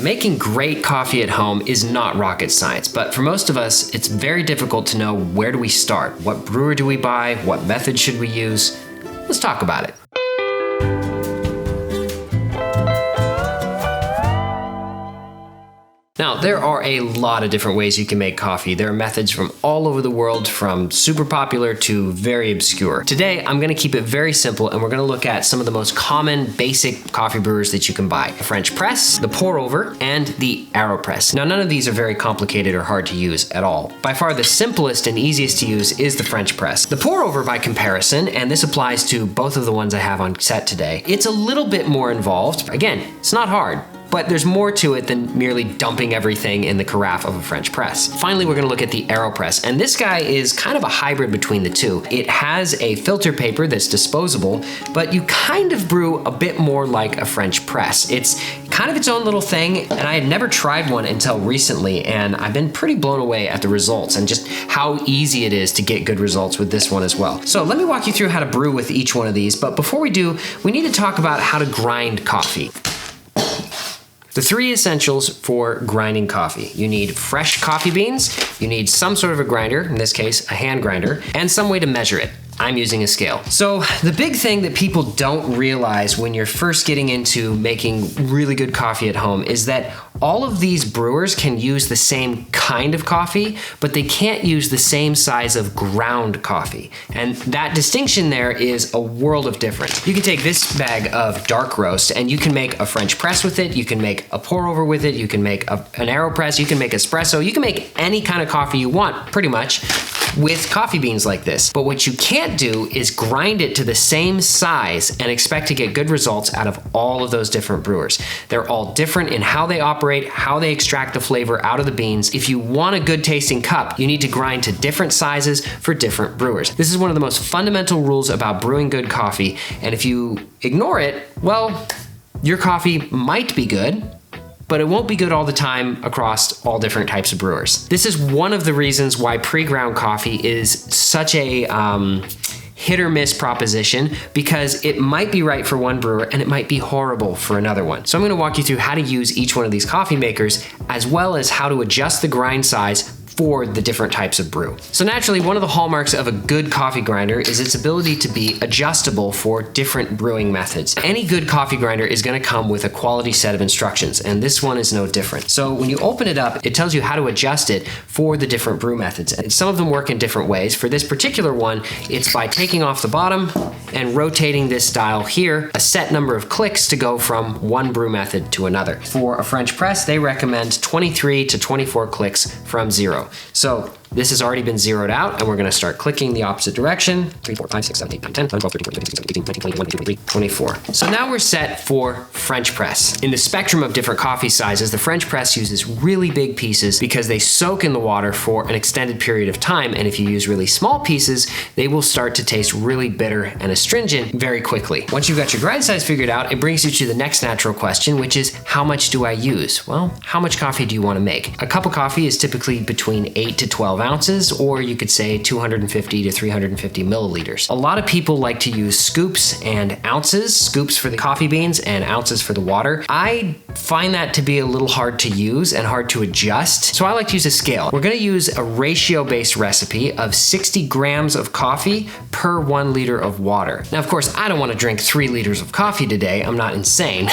Making great coffee at home is not rocket science, but for most of us, it's very difficult to know where do we start? What brewer do we buy? What method should we use? Let's talk about it. Now, there are a lot of different ways you can make coffee. There are methods from all over the world, from super popular to very obscure. Today, I'm gonna keep it very simple, and we're gonna look at some of the most common basic coffee brewers that you can buy. The French press, the pour over, and the AeroPress. Now, none of these are very complicated or hard to use at all. By far, the simplest and easiest to use is the French press. The pour over, by comparison, and this applies to both of the ones I have on set today, it's a little bit more involved. Again, it's not hard, but there's more to it than merely dumping everything in the carafe of a French press. Finally, we're gonna look at the AeroPress, and this guy is kind of a hybrid between the two. It has a filter paper that's disposable, but you kind of brew a bit more like a French press. It's kind of its own little thing, and I had never tried one until recently, and I've been pretty blown away at the results and just how easy it is to get good results with this one as well. So let me walk you through how to brew with each one of these, but before we do, we need to talk about how to grind coffee. The three essentials for grinding coffee. You need fresh coffee beans, you need some sort of a grinder, in this case, a hand grinder, and some way to measure it. I'm using a scale. So the big thing that people don't realize when you're first getting into making really good coffee at home is that all of these brewers can use the same kind of coffee, but they can't use the same size of ground coffee. And that distinction there is a world of difference. You can take this bag of dark roast and you can make a French press with it, you can make a pour over with it, you can make an AeroPress, you can make espresso, you can make any kind of coffee you want, pretty much, with coffee beans like this. But what you can't do is grind it to the same size and expect to get good results out of all of those different brewers. They're all different in how they operate, how they extract the flavor out of the beans. If you want a good tasting cup, you need to grind to different sizes for different brewers. This is one of the most fundamental rules about brewing good coffee, and if you ignore it, well, your coffee might be good, but it won't be good all the time across all different types of brewers. This is one of the reasons why pre-ground coffee is such a hit or miss proposition, because it might be right for one brewer and it might be horrible for another one. So I'm gonna walk you through how to use each one of these coffee makers, as well as how to adjust the grind size for the different types of brew. So naturally, one of the hallmarks of a good coffee grinder is its ability to be adjustable for different brewing methods. Any good coffee grinder is gonna come with a quality set of instructions, and this one is no different. So when you open it up, it tells you how to adjust it for the different brew methods. And some of them work in different ways. For this particular one, it's by taking off the bottom and rotating this dial here, a set number of clicks to go from one brew method to another. For a French press, they recommend 23 to 24 clicks from 0. So this has already been zeroed out, and we're gonna start clicking the opposite direction. 3, 4, 5, 6, 7, 8, 9, 10, 11, 12, 13, 14, 15, 16, 17, 18, 19, 20, 21, 22, 23, 24. So now we're set for French press. In the spectrum of different coffee sizes, the French press uses really big pieces because they soak in the water for an extended period of time, and if you use really small pieces, they will start to taste really bitter and astringent very quickly. Once you've got your grind size figured out, it brings you to the next natural question, which is, how much do I use? Well, how much coffee do you wanna make? A cup of coffee is typically between 8 to 12 ounces, or you could say 250 to 350 milliliters. A lot of people like to use scoops and ounces, scoops for the coffee beans and ounces for the water. I find that to be a little hard to use and hard to adjust, so I like to use a scale. We're gonna use a ratio-based recipe of 60 grams of coffee per 1 liter of water. Now, of course, I don't wanna drink 3 liters of coffee today, I'm not insane.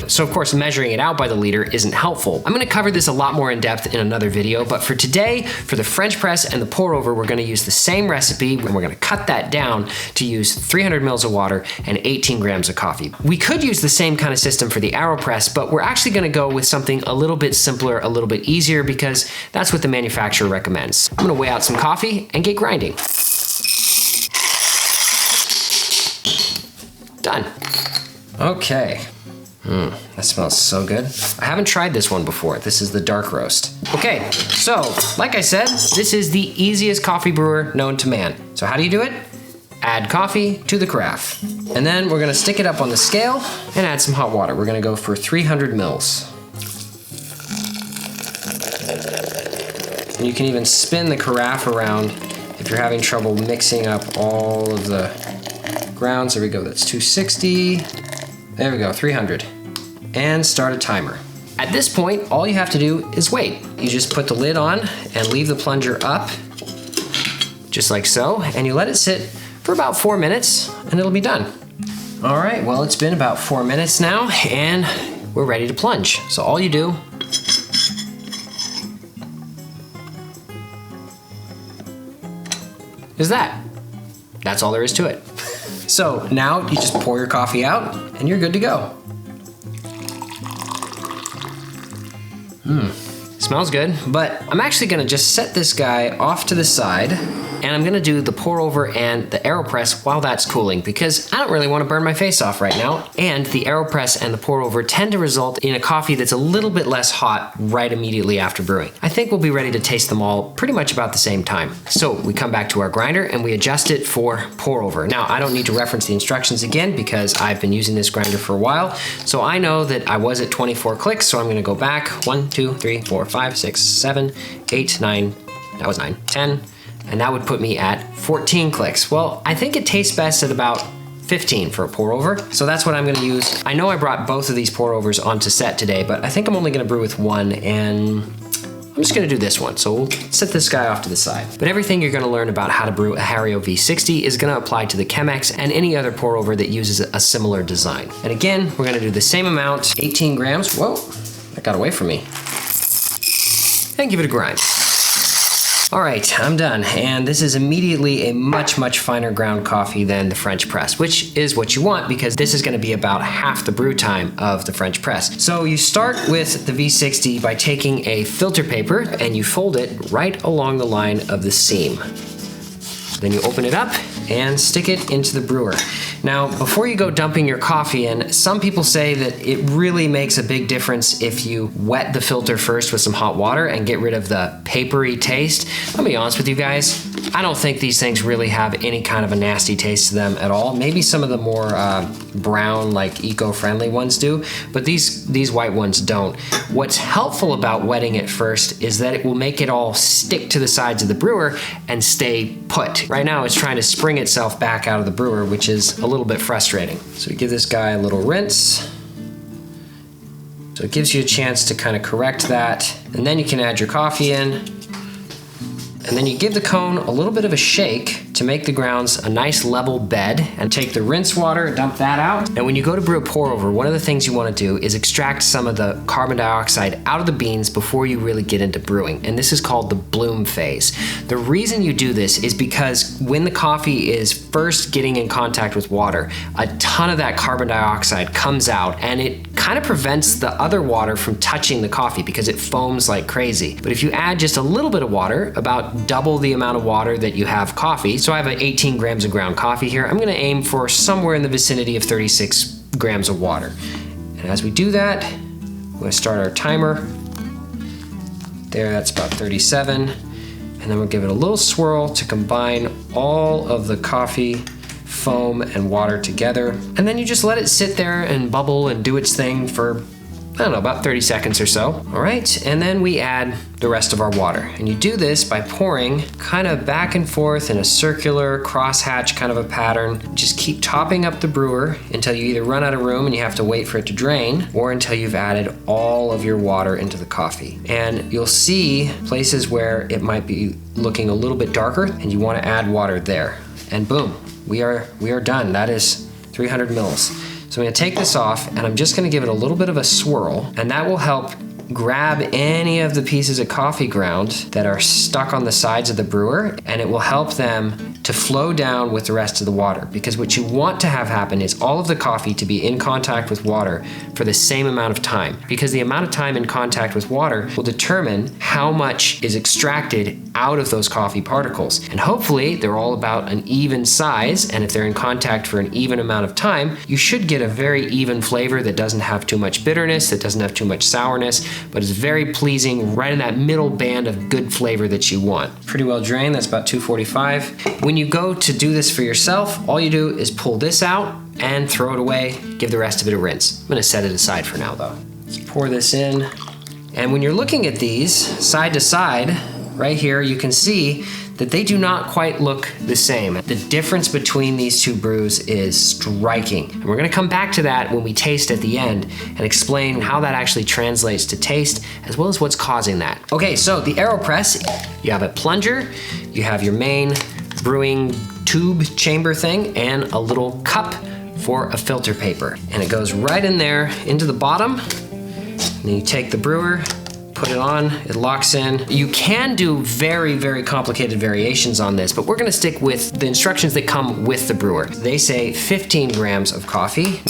So of course, measuring it out by the liter isn't helpful. I'm gonna cover this a lot more in depth in another video, but for today, for the French press and the pour over, we're gonna use the same recipe, and we're gonna cut that down to use 300 mils of water and 18 grams of coffee. We could use the same kind of system for the AeroPress, but we're actually gonna go with something a little bit simpler, a little bit easier, because that's what the manufacturer recommends. I'm gonna weigh out some coffee and get grinding. Done. Okay. That smells so good. I haven't tried this one before. This is the dark roast. Okay, so like I said, this is the easiest coffee brewer known to man. So how do you do it? Add coffee to the carafe. And then we're gonna stick it up on the scale and add some hot water. We're gonna go for 300 mils. And you can even spin the carafe around if you're having trouble mixing up all of the grounds. There we go, that's 260. There we go, 300. And start a timer. At this point, all you have to do is wait. You just put the lid on and leave the plunger up, just like so, and you let it sit for about 4 minutes and it'll be done. All right, well, it's been about 4 minutes now and we're ready to plunge. So all you do is that. That's all there is to it. So now you just pour your coffee out and you're good to go. Smells good, but I'm actually gonna just set this guy off to the side and I'm gonna do the pour over and the AeroPress while that's cooling because I don't really wanna burn my face off right now. And the AeroPress and the pour over tend to result in a coffee that's a little bit less hot right immediately after brewing. I think we'll be ready to taste them all pretty much about the same time. So we come back to our grinder and we adjust it for pour over. Now I don't need to reference the instructions again because I've been using this grinder for a while. So I know that I was at 24 clicks, so I'm gonna go back 1, 2, 3, 4, 5, 6, 7, 8, 9, that was 9, 10, and that would put me at 14 clicks. Well, I think it tastes best at about 15 for a pour over, so that's what I'm gonna use. I know I brought both of these pour overs onto set today, but I think I'm only gonna brew with one, and I'm just gonna do this one. So we'll set this guy off to the side. But everything you're gonna learn about how to brew a Hario V60 is gonna apply to the Chemex and any other pour over that uses a similar design. And again, we're gonna do the same amount, 18 grams. Whoa, that got away from me. And give it a grind. All right, I'm done. And this is immediately a much, much finer ground coffee than the French press, which is what you want because this is gonna be about half the brew time of the French press. So you start with the V60 by taking a filter paper and you fold it right along the line of the seam. Then you open it up and stick it into the brewer. Now, before you go dumping your coffee in, some people say that it really makes a big difference if you wet the filter first with some hot water and get rid of the papery taste. I'll be honest with you guys, I don't think these things really have any kind of a nasty taste to them at all. Maybe some of the more brown, like eco-friendly ones do, but these white ones don't. What's helpful about wetting it first is that it will make it all stick to the sides of the brewer and stay put. Right now it's trying to spring itself back out of the brewer, which is a little bit frustrating. So we give this guy a little rinse. So it gives you a chance to kind of correct that. And then you can add your coffee in. And then you give the cone a little bit of a shake to make the grounds a nice level bed, and take the rinse water and dump that out. And when you go to brew a pour over, one of the things you want to do is extract some of the carbon dioxide out of the beans before you really get into brewing. And this is called the bloom phase. The reason you do this is because when the coffee is first getting in contact with water, a ton of that carbon dioxide comes out and it kind of prevents the other water from touching the coffee because it foams like crazy. But if you add just a little bit of water, about double the amount of water that you have coffee, so I have 18 grams of ground coffee here, I'm gonna aim for somewhere in the vicinity of 36 grams of water. And as we do that, we're gonna start our timer. There, that's about 37. And then we'll give it a little swirl to combine all of the coffee, foam, and water together. And then you just let it sit there and bubble and do its thing for, I don't know, about 30 seconds or so. All right, and then we add the rest of our water. And you do this by pouring kind of back and forth in a circular crosshatch kind of a pattern. Just keep topping up the brewer until you either run out of room and you have to wait for it to drain, or until you've added all of your water into the coffee. And you'll see places where it might be looking a little bit darker and you want to add water there. And boom, we are done. That is 300 mils. So I'm gonna take this off and I'm just gonna give it a little bit of a swirl, and that will help grab any of the pieces of coffee ground that are stuck on the sides of the brewer, and it will help them to flow down with the rest of the water. Because what you want to have happen is all of the coffee to be in contact with water for the same amount of time, because the amount of time in contact with water will determine how much is extracted out of those coffee particles. And hopefully they're all about an even size, and if they're in contact for an even amount of time, you should get a very even flavor that doesn't have too much bitterness, that doesn't have too much sourness, but is very pleasing, right in that middle band of good flavor that you want. Pretty well drained, that's about 245. When you go to do this for yourself, all you do is pull this out and throw it away, give the rest of it a rinse. I'm gonna set it aside for now though. Let's pour this in. And when you're looking at these side to side, right here, you can see that they do not quite look the same. The difference between these two brews is striking. And we're gonna come back to that when we taste at the end and explain how that actually translates to taste, as well as what's causing that. Okay, so the AeroPress, you have a plunger, you have your main brewing tube chamber thing, and a little cup for a filter paper. And it goes right in there into the bottom. And then you take the brewer, put it on, it locks in. You can do very, very complicated variations on this, but we're gonna stick with the instructions that come with the brewer. They say 15 grams of coffee,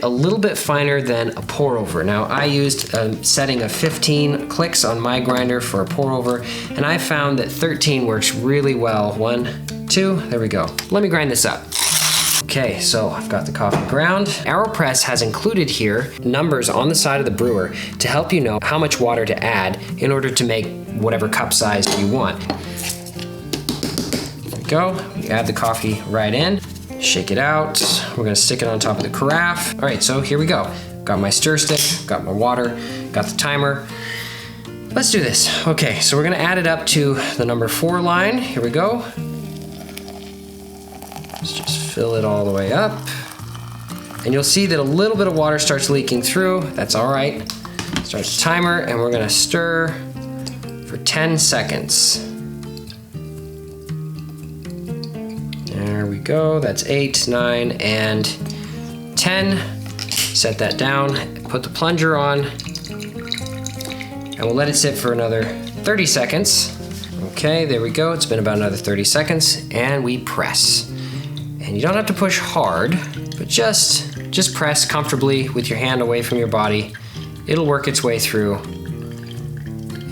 a little bit finer than a pour over. Now I used a setting of 15 clicks on my grinder for a pour over, and I found that 13 works really well. 1, 2, there we go. Let me grind this up. Okay, so I've got the coffee ground. AeroPress has included here numbers on the side of the brewer to help you know how much water to add in order to make whatever cup size you want. There we go, you add the coffee right in, shake it out. We're gonna stick it on top of the carafe. All right, so here we go. Got my stir stick, got my water, got the timer. Let's do this. Okay, so we're gonna add it up to the number 4 line. Here we go. Let's just fill it all the way up. And you'll see that a little bit of water starts leaking through. That's all right. Start the timer, and we're gonna stir for 10 seconds. There we go. That's 8, 9, and 10. Set that down, put the plunger on, and we'll let it sit for another 30 seconds. Okay, there we go. It's been about another 30 seconds, and we press. And you don't have to push hard, but just press comfortably with your hand away from your body. It'll work its way through.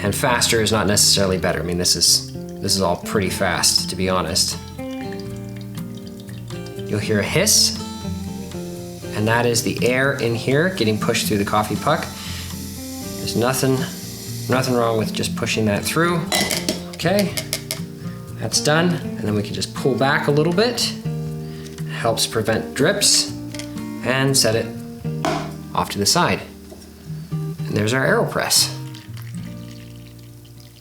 And faster is not necessarily better. I mean, this is all pretty fast, to be honest. You'll hear a hiss, and that is the air in here getting pushed through the coffee puck. There's nothing wrong with just pushing that through. Okay, that's done. And then we can just pull back a little bit. Helps prevent drips, and set it off to the side. And there's our AeroPress.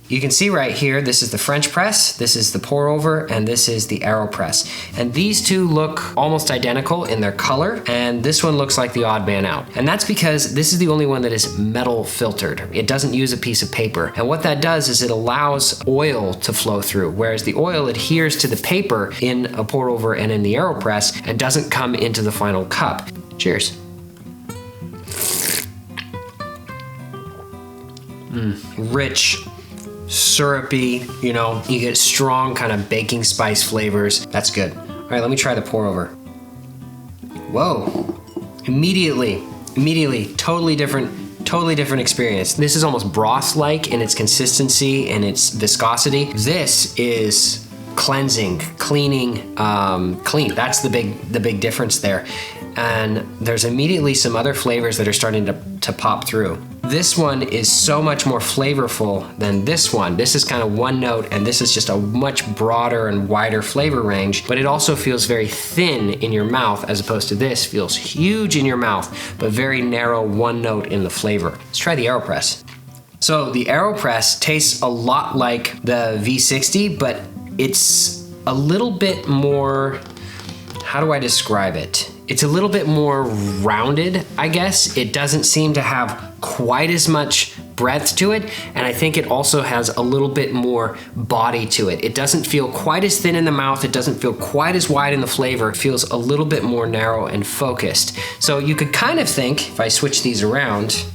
You can see right here, this is the French press, this is the pour over, and this is the AeroPress. And these two look almost identical in their color, and this one looks like the odd man out. And that's because this is the only one that is metal filtered. It doesn't use a piece of paper. And what that does is it allows oil to flow through, whereas the oil adheres to the paper in a pour over and in the AeroPress and doesn't come into the final cup. Cheers. Rich, syrupy, you know, you get strong kind of baking spice flavors. That's good. All right, let me try the pour over. Whoa, immediately, totally different experience. This is almost broth-like in its consistency and its viscosity. This is cleansing, cleaning, clean. That's the big difference there. And there's immediately some other flavors that are starting to pop through. This one is so much more flavorful than this one. This is kind of one note, and this is just a much broader and wider flavor range, but it also feels very thin in your mouth, as opposed to this feels huge in your mouth, but very narrow one note in the flavor. Let's try the AeroPress. So the AeroPress tastes a lot like the V60, but it's a little bit more, how do I describe it? It's a little bit more rounded, I guess. It doesn't seem to have quite as much breadth to it, and I think it also has a little bit more body to it. It doesn't feel quite as thin in the mouth, it doesn't feel quite as wide in the flavor, it feels a little bit more narrow and focused. So you could kind of think, if I switch these around,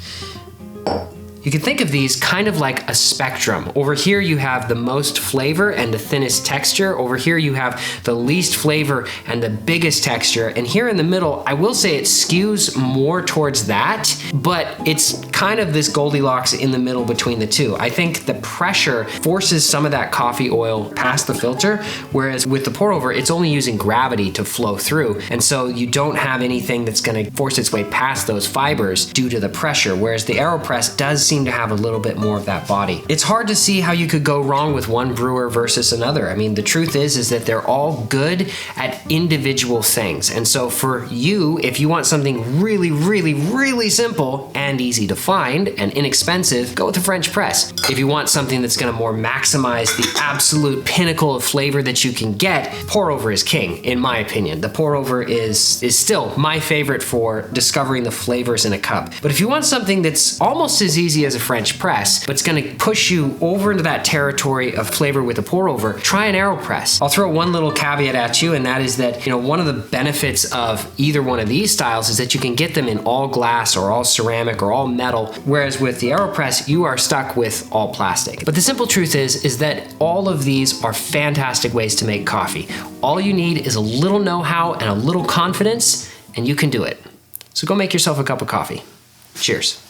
you can think of these kind of like a spectrum. Over here you have the most flavor and the thinnest texture. Over here you have the least flavor and the biggest texture. And here in the middle, I will say it skews more towards that, but it's kind of this Goldilocks in the middle between the two. I think the pressure forces some of that coffee oil past the filter, whereas with the pour over, it's only using gravity to flow through. And so you don't have anything that's gonna force its way past those fibers due to the pressure, whereas the AeroPress does seem to have a little bit more of that body. It's hard to see how you could go wrong with one brewer versus another. I mean, the truth is that they're all good at individual things. And so for you, if you want something really, really, really simple and easy to follow, find and inexpensive, go with a French press. If you want something that's gonna more maximize the absolute pinnacle of flavor that you can get, pour over is king, in my opinion. The pour over is still my favorite for discovering the flavors in a cup. But if you want something that's almost as easy as a French press, but it's gonna push you over into that territory of flavor with a pour over, try an AeroPress. I'll throw one little caveat at you, and that is that, one of the benefits of either one of these styles is that you can get them in all glass or all ceramic or all metal, whereas with the AeroPress, you are stuck with all plastic. But the simple truth is that all of these are fantastic ways to make coffee. All you need is a little know-how and a little confidence, and you can do it. So go make yourself a cup of coffee. Cheers.